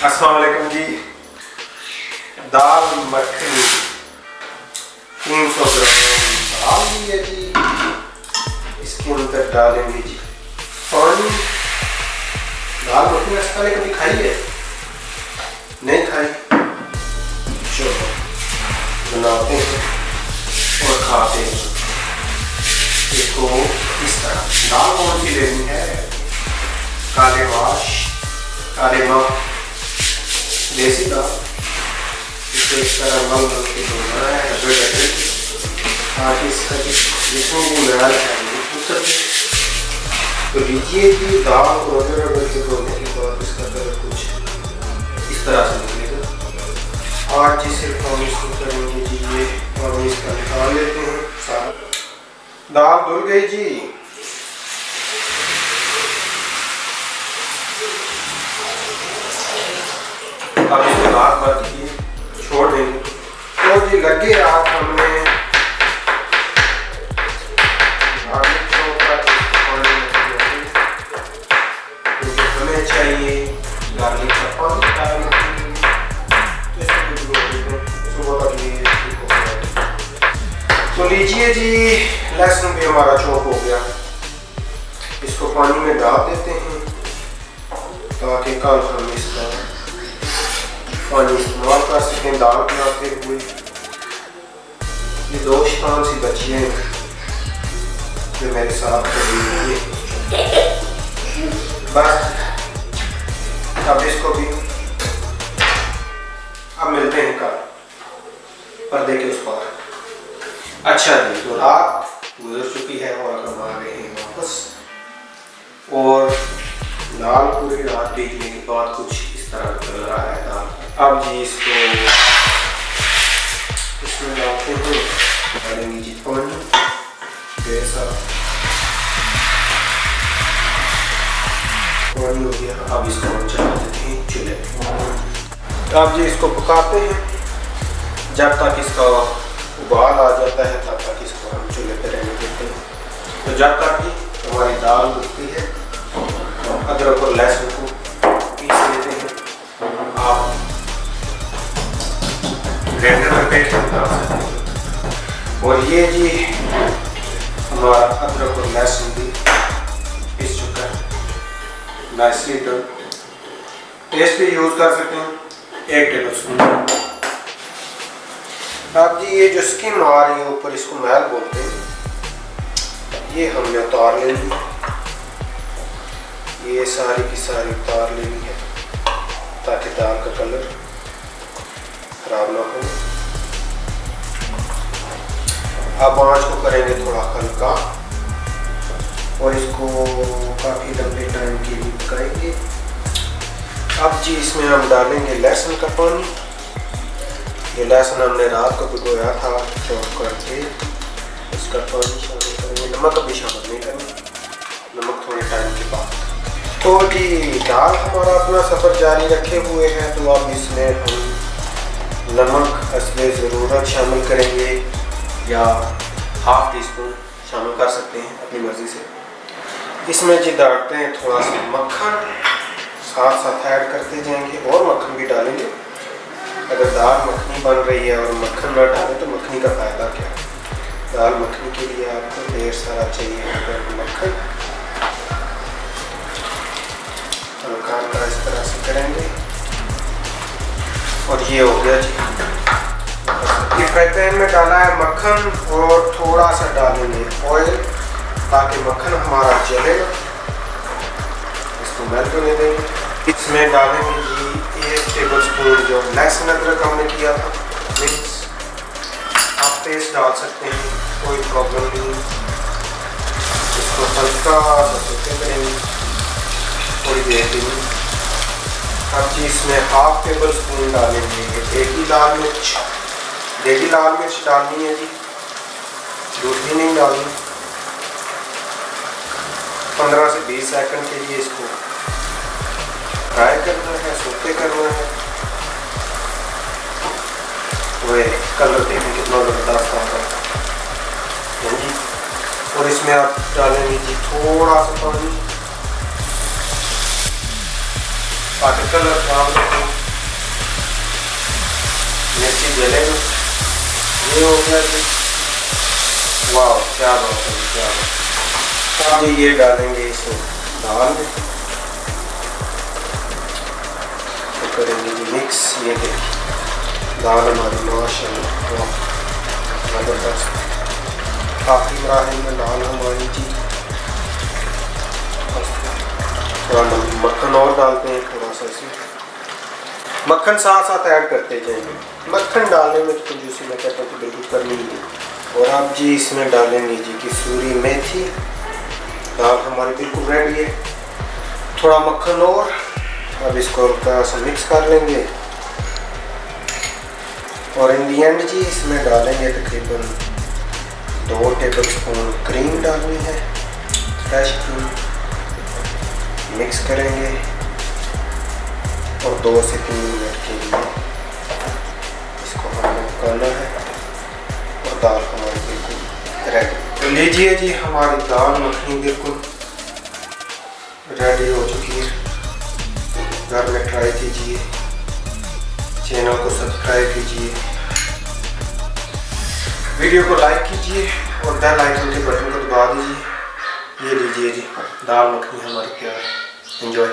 अस्सलाम वालेकुम जी। दाल मखनी 300 ग्राम दाल ली है जी। इसके अंदर डालेंगे जी पानी। दाल मखनी इसका कभी खाई है? नहीं खाई? चलो बनाते हैं और खाते हैं इसको। इस तरह दाल कौन सी लेनी है? काले वाश, काले माँ, देसी दाल। इसको इस तरह मल के धोना है डब्बे डब्बे ताकि इसका जिसमें भी मैल है उतर। तो लीजिए कि दाल को रगड़ रगड़ के धोने के बाद इसका कलर कुछ इस तरह से निकलेगा। आज जी सिर्फ हम इसको करेंगे जी ये, और हम इसका निकाल लेते हैं सारा। दाल धुल गई जी। अब इसको रात भर की छोड़ देंगे। तो जी लगे रात हमने हमें चाहिए गार्लिक का पानी डालने के लिए। तो लीजिए जी, लहसुन भी हमारा चॉप हो गया। इसको पानी में डाल देते हैं ताकि कल हम इसका पानी इस्तेमाल कर सकें दाल बनाते हुए। ये दो शैतान सी बच्चियाँ जो मेरे साथ खड़ी हुई है। बस अब इसको भी अब मिलते हैं कल पर्दे के उस पार। अच्छा जी, तो रात गुजर चुकी है और हम आ गए हैं वापस। और दाल पूरी रात भीगने के बाद कुछ इस तरह चल रहा है दाल। अब जी इसको इसमें डालते हैं, डालेंगे जी पानी जैसा पानी हो गया। अब इसको हम चला देते हैं चूल्हे। अब जी इसको पकाते हैं जब तक इसका उबाल आ जाता है, तब तक इसको हम चूल्हे पर रहने देते हैं। तो जब तक कि हमारी दाल उगती है अदरक और लहसुन को पीस लेते हैं। आप ग्राइंडर में पेस्ट डाल सकते हैं। और ये जी हमारा अदरक और लहसुन भी पीस चुका है नाइसली डन। पेस्ट भी यूज़ कर सकते हैं 1 टेबल स्पून। अब जी ये जो स्किन आ रही है ऊपर, इसको मैल बोलते हैं, ये हमने उतार लेनी है। ये सारी की सारी उतार लेनी है ताकि दाल का कलर खराब ना हो। अब आँच को करेंगे थोड़ा हल्का और इसको काफ़ी लंबे टाइम के लिए पकाएंगे। अब जी इसमें हम डालेंगे लहसुन का पानी। ये लहसुन हमने रात को भिगोया था चॉप करके, इसका पानी शामिल करेंगे। नमक अभी शामिल नहीं करेंगे, नमक थोड़े टाइम के बाद। तो जी दाल हमारा अपना सफ़र जारी रखे हुए हैं। तो अब इसमें हम नमक हस्बे ज़रूरत शामिल करेंगे या ½ टीस्पून शामिल कर सकते हैं अपनी मर्ज़ी से। इसमें जी डालते हैं थोड़ा सा मक्खन, साथ साथ ऐड करते जाएंगे और मक्खन भी डालेंगे। अगर दाल मखनी बन रही है और मक्खन ना डालें तो मखनी का फ़ायदा क्या है? दाल मखनी के लिए आपको ढेर सारा चाहिए अगर मक्खन। हल्का हल्का इस तरह से करेंगे। और ये हो गया जी। ये फ्राई पैन में डाला है मक्खन और थोड़ा सा डालेंगे ऑयल ताकि मक्खन हमारा जले ना। इसको मेल्ट होने देंगे। इसमें डालेंगे जी 1 टेबल स्पून जो लहसुन अदरक हमने किया था मिक्स। आप पेस्ट डाल सकते हैं, कोई प्रॉब्लम नहीं। इसको हल्का सा सोते करेंगे थोड़ी देर के लिए। अब जी इसमें ½ टेबल स्पून डालेंगे देगी लाल मिर्च। देगी लाल मिर्च डालनी है जी, दूसरी नहीं डालनी। 15 से 20 सेकंड के लिए इसको फ्राई करना है, सोते करना है। वह कलर देखें कितना ज़बरदस्त आता है जी। और इसमें आप डालेंगे जी थोड़ा सा पानी ताकि कलर खराब ना हो। जलेगा। ये हो गया जी, वाह क्या बात है, क्या बात। अब ये डालेंगे इस दाल में, तो करेंगे जी मिक्स। ये देखिए दाल हमारी माशाल्लाह वाह ज़बरदस्त। आखिरी मराहिल में दाल हमारी जी। थोड़ा मक्खन और डालते हैं, थोड़ा सा इसमें मक्खन साथ साथ ऐड करते जाएंगे। मक्खन डालने में तो जूसी मैं कहता हूँ कि बिल्कुल करनी ही नहीं। और आप जी इसमें डालेंगे जी कसूरी मेथी। दाल हमारी बिल्कुल रेडी है। थोड़ा मक्खन और, अब इसको हल्का सा मिक्स कर लेंगे। और इन दी एंड जी इसमें डालेंगे तकरीबन 2 टेबल स्पून क्रीम डालनी है, फ्रेश क्रीम। मिक्स करेंगे और 2 से 3 मिनट के लिए इसको हमें पकाना है। और दाल हमारी बिल्कुल रेडी। तो लीजिए जी हमारी दाल मखनी बिल्कुल रेडी हो चुकी है। घर में ट्राई कीजिए, चैनल को सब्सक्राइब कीजिए, वीडियो को लाइक कीजिए और बेल आइकन के बटन को दबा दीजिए। ये लीजिए जी दाल मखनी हमारी तैयार है। एंजॉय।